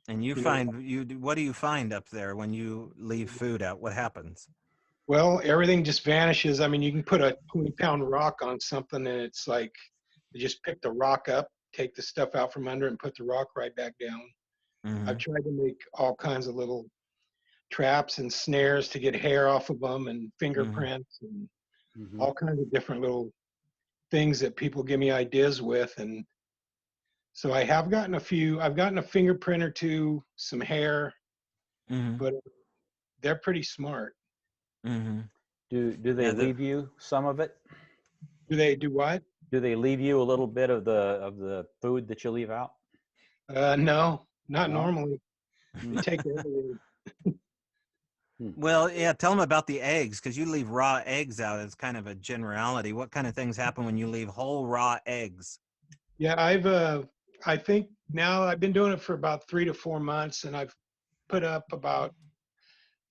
And what do you find up there when you leave food out? What happens? Well, everything just vanishes. I mean, you can put a 20-pound rock on something, and it's like you just pick the rock up, take the stuff out from under, and put the rock right back down. Mm-hmm. I've tried to make all kinds of little traps and snares to get hair off of them, and fingerprints, and all kinds of different little things that people give me ideas with. And so I have gotten I've gotten a fingerprint or two, some hair, but they're pretty smart. Mm-hmm. Do they leave you some of it? Do they do what? Do they leave you a little bit of the food that you leave out? No, not normally. They take everything. Well, yeah, tell them about the eggs, because you leave raw eggs out as kind of a generality. What kind of things happen when you leave whole raw eggs? Yeah, I think now I've been doing it for about 3 to 4 months, and I've put up about,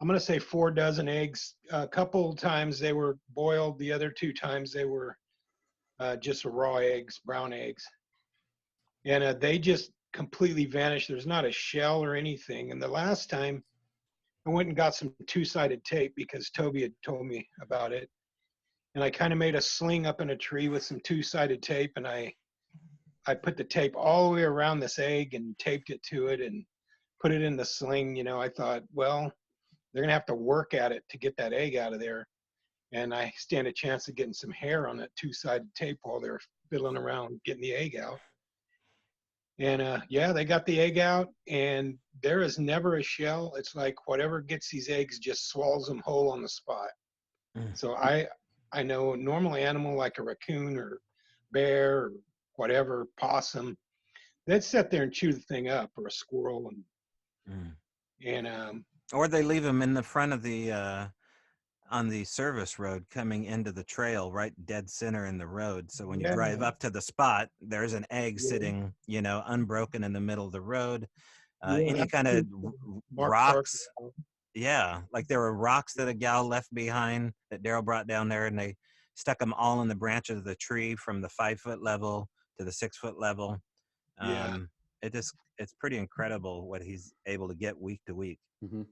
I'm going to say 4 dozen eggs. A couple times they were boiled. The other 2 times they were just raw eggs, brown eggs. And they just completely vanished. There's not a shell or anything. And the last time I went and got some 2-sided tape, because Toby had told me about it. and I kind of made a sling up in a tree with some two-sided tape, and I put the tape all the way around this egg and taped it to it and put it in the sling. You know, I thought, well, they're gonna have to work at it to get that egg out of there, and I stand a chance of getting some hair on that two-sided tape while they're fiddling around getting the egg out. And yeah, they got the egg out, and there is never a shell. It's like whatever gets these eggs just swallows them whole on the spot. So I know a normal animal like a raccoon or bear or whatever, possum, they'd sit there and chew the thing up, or a squirrel, and or they leave them in the front of the on the service road coming into the trail, right dead center in the road. So when you yeah, drive up to the spot, there's an egg yeah, sitting, you know, unbroken in the middle of the road. yeah, Any that's kind of Mark Parker. rocks. Yeah, like there were rocks that a gal left behind that Daryl brought down there, and they stuck them all in the branches of the tree from the 5-foot level to the 6-foot level. Yeah. It's pretty incredible what he's able to get week to week. Mm-hmm.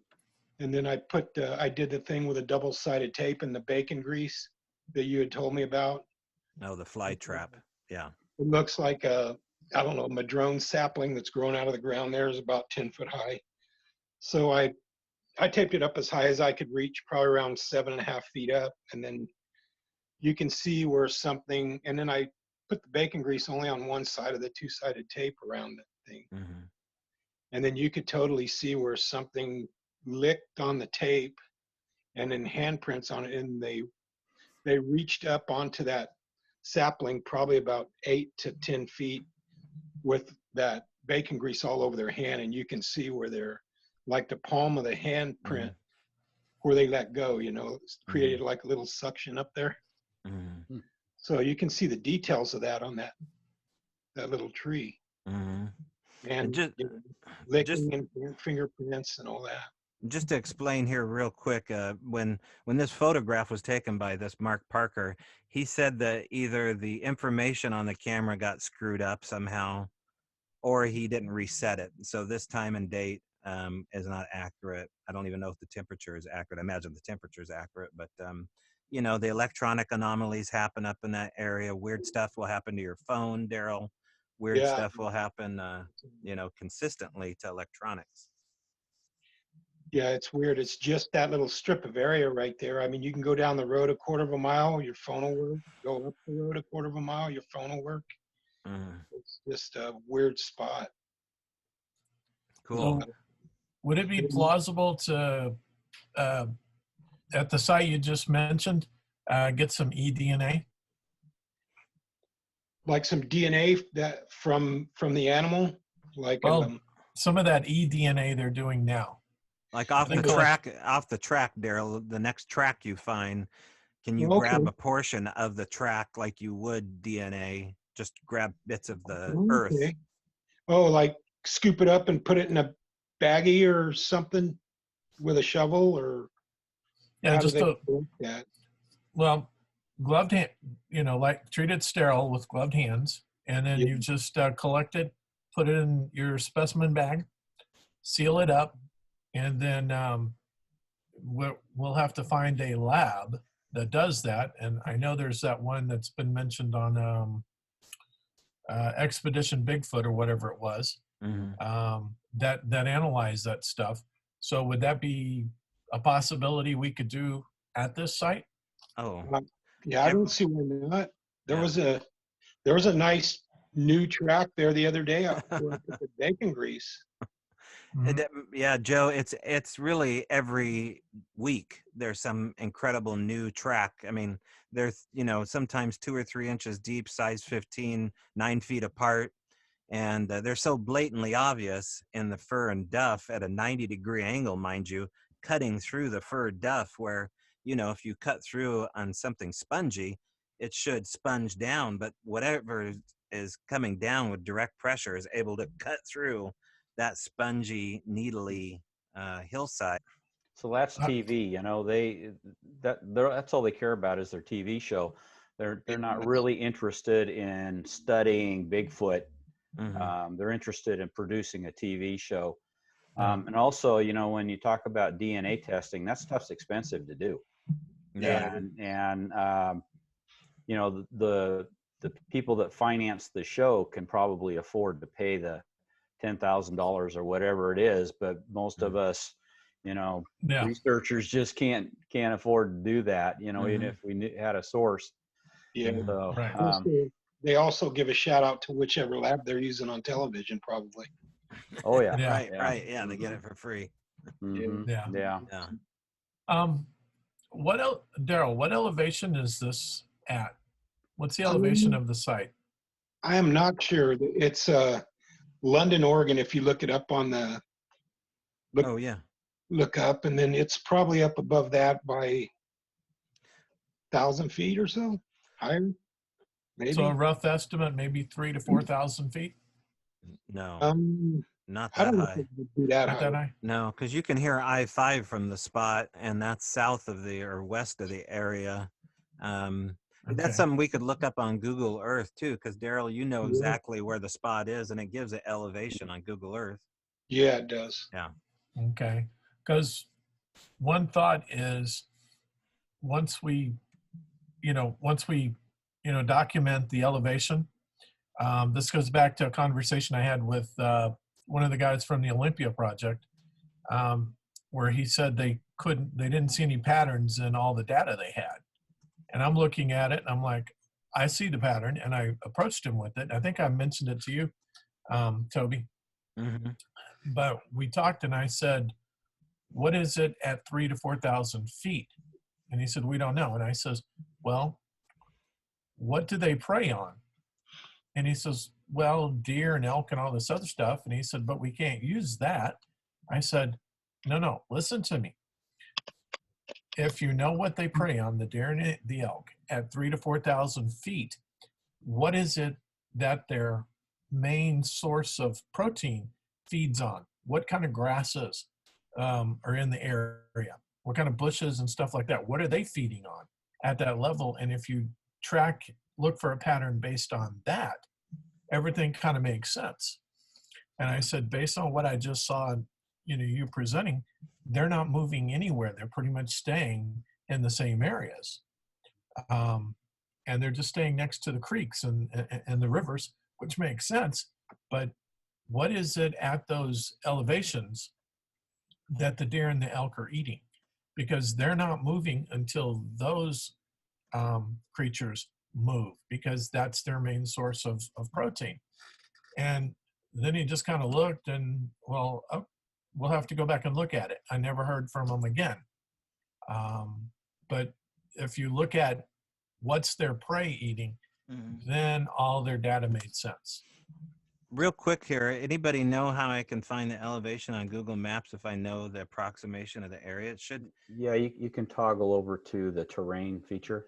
And then I did the thing with a double-sided tape and the bacon grease that you had told me about. Oh, the fly trap. Yeah. It looks like I don't know, madrone sapling that's grown out of the ground there is about 10 foot high. So I taped it up as high as I could reach, probably around 7.5 feet up. And then you can see where something, and then I put the bacon grease only on one side of the two-sided tape around the thing. Mm-hmm. And then you could totally see where something licked on the tape and then handprints on it. And they reached up onto that sapling probably about 8 to 10 feet with that bacon grease all over their hand. And you can see where they're like the palm of the handprint where they let go, you know, it's created like a little suction up there. Mm-hmm. So you can see the details of that on that little tree. Mm-hmm. And just, you know, licking and fingerprints and all that. Just to explain here real quick, when this photograph was taken by this Mark Parker, he said that either the information on the camera got screwed up somehow, or he didn't reset it. So this time and date is not accurate. I don't even know if the temperature is accurate. I imagine the temperature is accurate, but you know, the electronic anomalies happen up in that area. Weird stuff will happen to your phone, Daryl. Weird Yeah. stuff will happen, you know, consistently to electronics. Yeah, it's weird. It's just that little strip of area right there. I mean, you can go down the road 1/4 of a mile, your phone will work. Go up the road 1/4 of a mile, your phone will work. It's just a weird spot. Cool. So would it be plausible to, at the site you just mentioned, get some eDNA? Like some DNA that from the animal, like Well, some of that eDNA they're doing now. Like off the track, Daryl, the next track you find, can you grab a portion of the track like you would DNA? Just grab bits of the earth. Oh, like scoop it up and put it in a baggie or something with a shovel, or yeah, just well, gloved hand, you know, like treat it sterile with gloved hands, and then you just collect it, put it in your specimen bag, seal it up, and then we'll have to find a lab that does that. And I know there's that one that's been mentioned on Expedition Bigfoot or whatever it was, that analyzed that stuff. So would that be a possibility we could do at this site? Oh, yeah, I don't see why not. There was a nice new track there the other day with the bacon grease. Yeah, Joe, it's really every week there's some incredible new track. I mean, there's, you know, sometimes 2 or 3 inches deep, size 15, 9 feet apart. And they're so blatantly obvious in the fur and duff at a 90-degree angle, mind you, cutting through the fur duff where, you know, if you cut through on something spongy, it should sponge down, but whatever is coming down with direct pressure is able to cut through that spongy, needly hillside. So that's TV, you know, that's all they care about is their TV show. They're not really interested in studying Bigfoot. They're interested in producing a TV show. And also, you know, when you talk about DNA testing, that stuff's expensive to do. Yeah. And you know, the people that finance the show can probably afford to pay the $10,000 or whatever it is, but most of us, you know, Yeah. researchers just can't afford to do that, you know, even if we had a source. Yeah. So Right. They also give a shout out to whichever lab they're using on television, probably. oh yeah, Yeah. Right. Yeah. They get it for free. Mhm. Yeah. Yeah. Yeah. What else, Daryl? What elevation is this at? What's the elevation of the site? I am not sure. It's London, Oregon. If you look it up on the Oh yeah. look up, and then it's probably up above that by 1,000 feet or so, higher, maybe. So a rough estimate, maybe 3,000 to 4,000 feet. No, not I that don't know if high. it would be that Not high. that high. No, because you can hear I-5 from the spot, and that's south of the or west of the area. That's Okay. something we could look up on Google Earth too, because Daryl, you know Yeah. exactly where the spot is, and it gives an elevation on Google Earth. Yeah, it does. Yeah. Okay. Because one thought is once we document the elevation, this goes back to a conversation I had with one of the guys from the Olympia project, where he said they didn't see any patterns in all the data they had. And I'm looking at it and I'm like, I see the pattern, and I approached him with it. I think I mentioned it to you, Toby, Mm-hmm. but we talked and I said, what is it at 3,000 to 4,000 feet? And he said, we don't know. And I says, well, what do they prey on? And he says, well, deer and elk and all this other stuff. And he said, but we can't use that. I said, no, listen to me. If you know what they prey on, the deer and the elk, at 3,000 to 4,000 feet, what is it that their main source of protein feeds on? What kind of grasses are in the area? What kind of bushes and stuff like that? What are they feeding on at that level? And if you look for a pattern based on that, everything kind of makes sense. And I said, based on what I just saw, you presenting, they're not moving anywhere. They're pretty much staying in the same areas. And they're just staying next to the creeks and the rivers, which makes sense. But what is it at those elevations that the deer and the elk are eating? Because they're not moving until those creatures move, because that's their main source of protein. And then he just kind of looked and, well, we'll have to go back and look at it. I never heard from him again. But if you look at what's their prey eating, then all their data made sense. Real quick here, anybody know how I can find the elevation on Google Maps if I know the approximation of the area? It should. Yeah, you can toggle over to the terrain feature.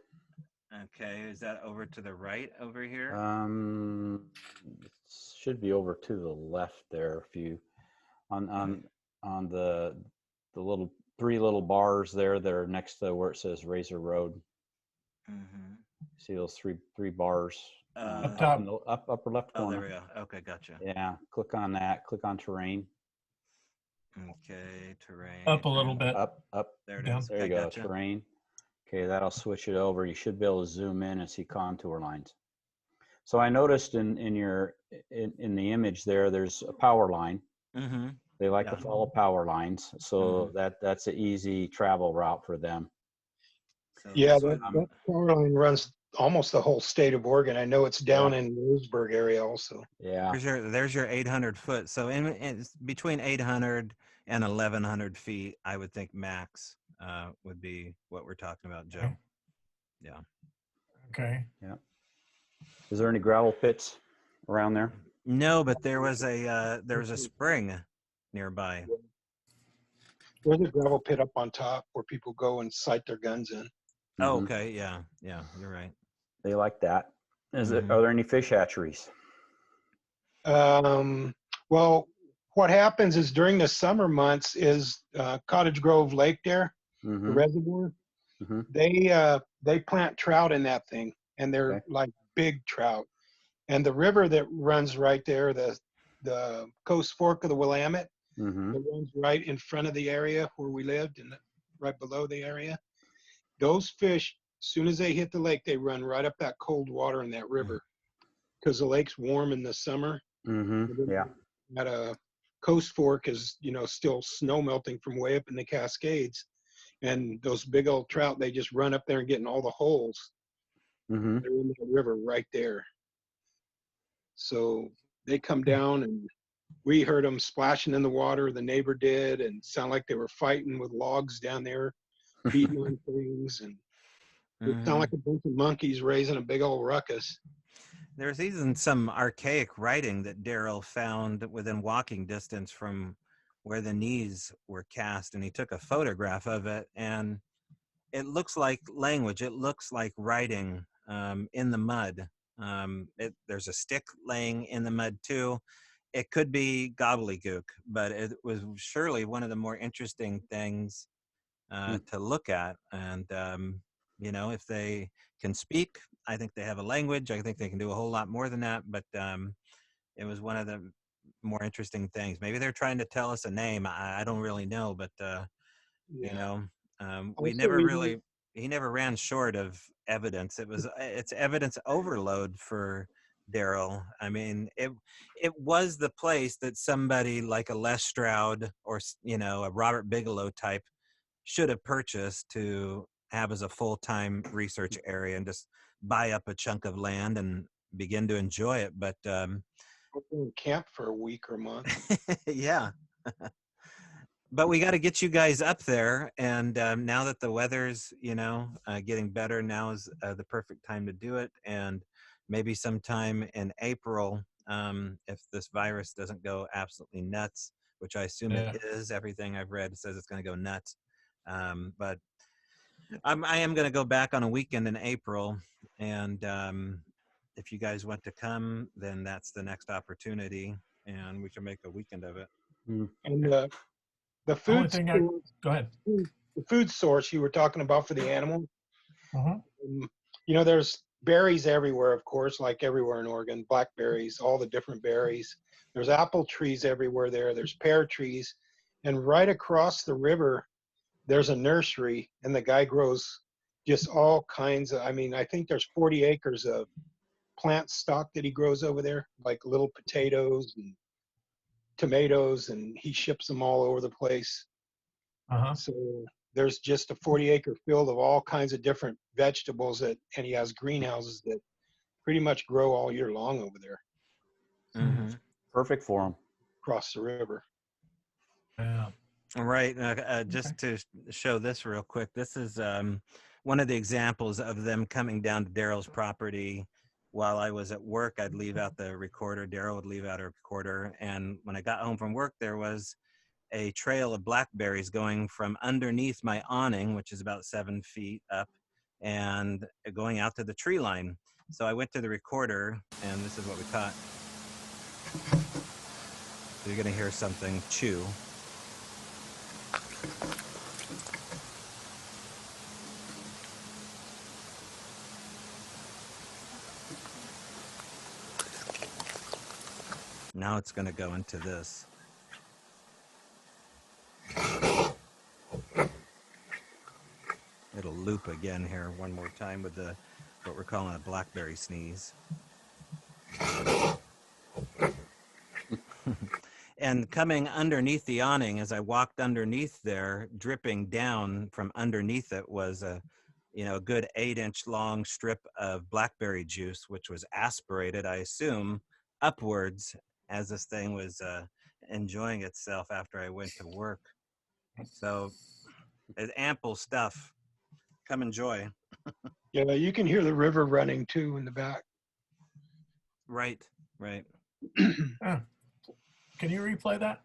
Okay, is that over to the right over here? It should be over to the left there. If you on the little three little bars there that are next to where it says Razor Road. Mm-hmm. See those three bars Up top. in the upper left Oh, corner. there we go. Okay, gotcha. Yeah, click on that. Click on terrain. Okay, terrain. Up a little bit. Up. There it down. is. There you I go. gotcha. Terrain. Okay, that'll switch it over. You should be able to zoom in and see contour lines. So I noticed in the image there's a power line. Mm-hmm. They like Yeah. to follow power lines, so that's an easy travel route for them. So Yeah, this one, that power line runs almost the whole state of Oregon. I know it's down in Lewisburg area also. Yeah. there's your 800 foot. So in between 800 and 1,100 feet, I would think max would be what we're talking about, Joe. Okay. Yeah. Okay. Yeah. Is there any gravel pits around there? No, but there was a spring nearby. There's a gravel pit up on top where people go and sight their guns in. Oh, Mhm. okay. Yeah. You're right. They like that. Are there any fish hatcheries? Well, what happens is during the summer months is Cottage Grove Lake there, the reservoir. They plant trout in that thing, and they're like big trout. And the river that runs right there, the Coast Fork of the Willamette, it runs right in front of the area where we lived and right below the area. those fish, as soon as they hit the lake, they run right up that cold water in that river because the lake's warm in the summer. Mm-hmm. Yeah. At a coast fork is, still snow melting from way up in the Cascades. And those big old trout, they just run up there and get in all the holes. Mm-hmm. They're in the river right there. So they come down and we heard them splashing in the water. The neighbor did, and sound like they were fighting with logs down there, beating on things. And it sounded like a bunch of monkeys raising a big old ruckus. There's even some archaic writing that Daryl found within walking distance from where the knees were cast, and he took a photograph of it, and it looks like language. It looks like writing in the mud. There's a stick laying in the mud too. It could be gobbledygook, but it was surely one of the more interesting things to look at. And if they can speak, I think they have a language. I think they can do a whole lot more than that. But it was one of the more interesting things. Maybe they're trying to tell us a name. I don't really know, but we never really. He never ran short of evidence. It's evidence overload for Daryl. I mean, it was the place that somebody like a Les Stroud or a Robert Bigelow type should have purchased to have as a full-time research area and just buy up a chunk of land and begin to enjoy it. But camp for a week or a month. yeah. But we got to get you guys up there, and now that the weather's getting better, now is the perfect time to do it. And maybe sometime in April, if this virus doesn't go absolutely nuts, which I assume it is. Everything I've read says it's going to go nuts. But I am going to go back on a weekend in April, and if you guys want to come, then that's the next opportunity, and we can make a weekend of it. And the food source, go ahead. The food source you were talking about for the animals. There's berries everywhere, of course, like everywhere in Oregon. Blackberries, all the different berries. There's apple trees everywhere there. There's pear trees, and right across the river, there's a nursery, and the guy grows just all kinds of. I think there's 40 acres of plant stock that he grows over there, like little potatoes and tomatoes, and he ships them all over the place. So there's just a 40-acre field of all kinds of different vegetables and he has greenhouses that pretty much grow all year long over there. Perfect for them. Across the river. Yeah. Right. Just to show this real quick, this is one of the examples of them coming down to Daryl's property. While I was at work, I'd leave out the recorder. Daryl would leave out a recorder. And when I got home from work, there was a trail of blackberries going from underneath my awning, which is about 7 feet up, and going out to the tree line. So I went to the recorder, and this is what we caught. So you're going to hear something chew. Now it's going to go into this. It'll loop again here one more time with what we're calling a Blackberry Sneeze. And coming underneath the awning, as I walked underneath there, dripping down from underneath it was a good 8-inch long strip of blackberry juice, which was aspirated, I assume, upwards as this thing was enjoying itself after I went to work. So it's ample stuff. Come enjoy. Yeah, you can hear the river running too in the back. Right. Can you replay that?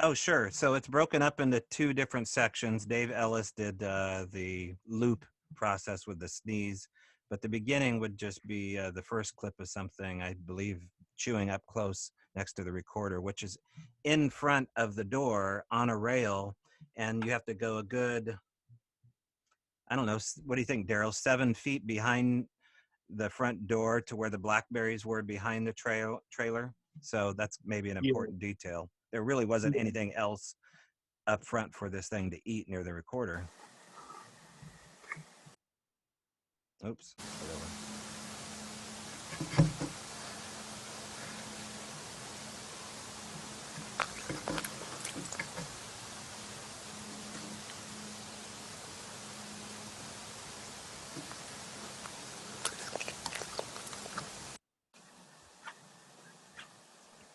Oh, sure. So it's broken up into 2 different sections. Dave Ellis did the loop process with the sneeze, but the beginning would just be the first clip of something, I believe, chewing up close next to the recorder, which is in front of the door on a rail, and you have to go a good, I don't know, what do you think, Daryl, 7 feet behind the front door to where the blackberries were behind the trailer. So that's maybe an important detail. There really wasn't anything else up front for this thing to eat near the recorder. Oops. Whatever.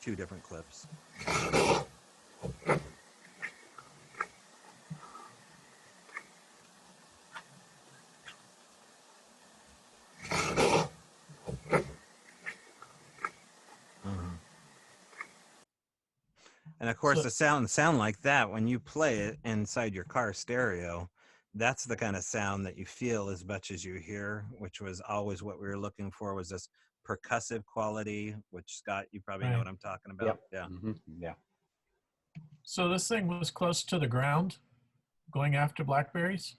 Two different clips. And of course, So- the sound like that, when you play it inside your car stereo, that's the kind of sound that you feel as much as you hear, which was always what we were looking for, was this percussive quality, which, Scott, you probably know Right. what I'm talking about. Yep. Yeah. Mm-hmm. Yeah. So this thing was close to the ground going after blackberries?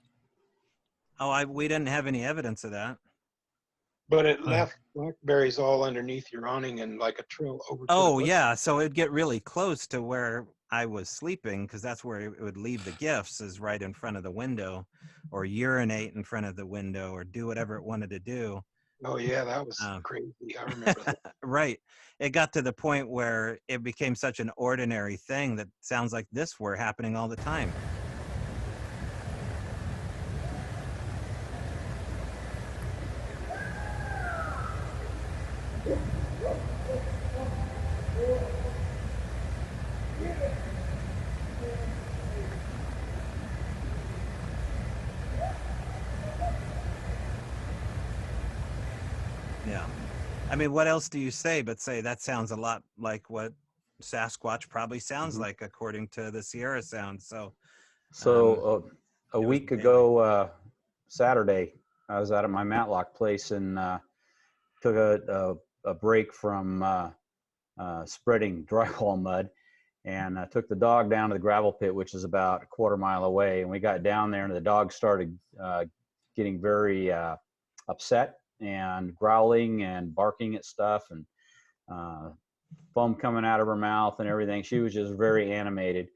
Oh, we didn't have any evidence of that. But it Oh. left blackberries all underneath your awning and like a trail over to the Oh, wood. yeah. So it'd get really close to where I was sleeping, because that's where it would leave the gifts, is right in front of the window, or urinate in front of the window, or do whatever it wanted to do. Oh yeah, that was Um, crazy. I remember that. Right. It got to the point where it became such an ordinary thing that sounds like this were happening all the time. Yeah. I mean, what else do you say but say that sounds a lot like what Sasquatch probably sounds Mhm. like, according to the Sierra sound. So, So a it was week amazing. ago, Saturday, I was out at my Matlock place and took a break from spreading drywall mud, and took the dog down to the gravel pit, which is about a quarter mile away. And we got down there, and the dog started getting very upset and growling and barking at stuff, and foam coming out of her mouth and everything. She was just very animated.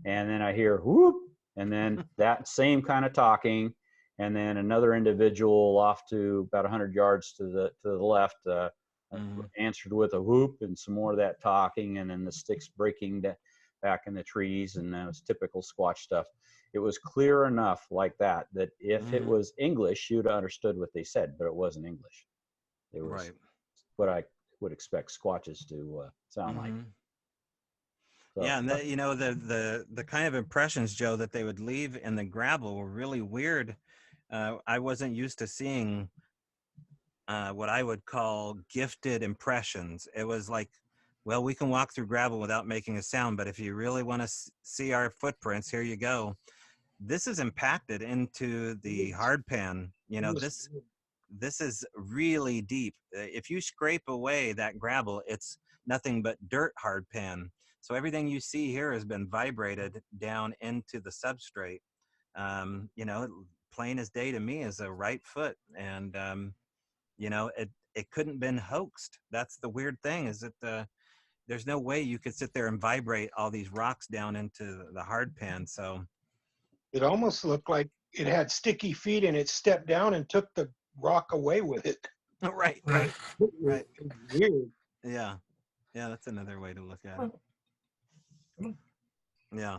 And then I hear whoop, and then that same kind of talking, and then another individual off to about 100 yards to the left answered with a whoop, and some more of that talking, and then the sticks breaking back in the trees, and that was typical Squatch stuff. It was clear enough like that if it was English, you'd have understood what they said, but it wasn't English. It was Right. what I would expect Squatches to sound like. So, Yeah, and you know, the kind of impressions, Joe, that they would leave in the gravel were really weird. I wasn't used to seeing what I would call gifted impressions. It was like, well, we can walk through gravel without making a sound, but if you really want to see our footprints, here you go. This is impacted into the hard pan. You know, this is really deep. If you scrape away that gravel, it's nothing but dirt hard pan. So everything you see here has been vibrated down into the substrate. You know, plain as day to me is a right foot. And, you know, it couldn't been hoaxed. That's the weird thing, is that there's no way you could sit there and vibrate all these rocks down into the hard pan. So It almost looked like it had sticky feet and it stepped down and took the rock away with it. right. Right. Right. It was weird. Yeah. Yeah, that's another way to look at it. Yeah.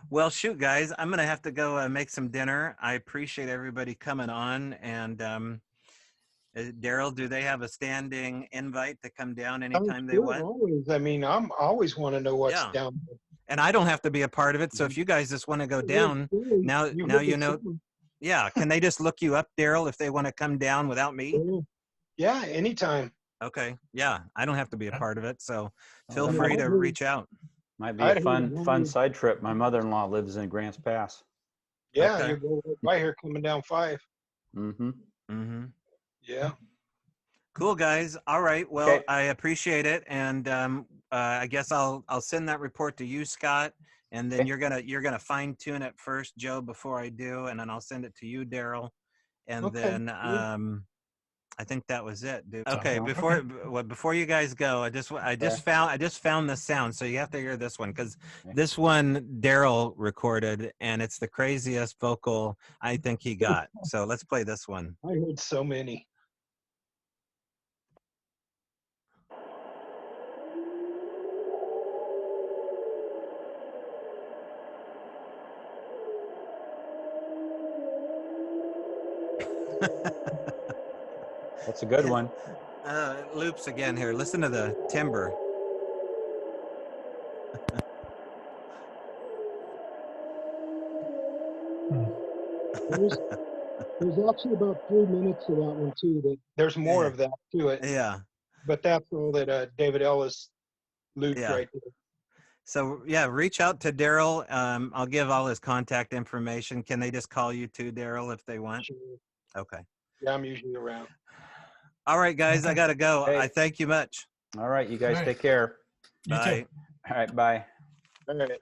Well, shoot, guys, I'm going to have to go make some dinner. I appreciate everybody coming on. And Daryl, do they have a standing invite to come down I'm anytime they sure want? always. I mean, I'm always want to know what's Yeah. down there. And I don't have to be a part of it. So if you guys just want to go down, now you know. Yeah. Can they just look you up, Daryl, if they want to come down without me? Yeah, anytime. Okay. Yeah. I don't have to be a part of it. So feel that free to reach out. might be a fun side trip. My mother-in-law lives in Grants Pass. Yeah, Okay. you go right by here coming down 5. Mm-hmm. Mm-hmm. Yeah. Cool, guys. All right. Well, Okay. I appreciate it, and I guess I'll send that report to you, Scott, and then Okay. you're gonna fine tune it first, Joe, before I do, and then I'll send it to you, Daryl, and Okay. then I think that was it, dude. So, Okay, okay. before you guys go, I just found the sound, so you have to hear this one because Okay. this one Daryl recorded, and it's the craziest vocal I think he got. So let's play this one. I heard so many. That's a good one. It loops again here. Listen to the timbre. There's actually about 3 minutes of that one too. That There's more Yeah. of that to it, Yeah. but that's all that David Ellis looped Yeah. right there. So yeah, reach out to Daryl. I'll give all his contact information. Can they just call you too, Daryl, if they want? Sure. Okay. Yeah, I'm usually around. All right, guys, I Okay. gotta go. Hey. I thank you much. All right, you guys All right. take care. You too. Bye. All right, bye. All right.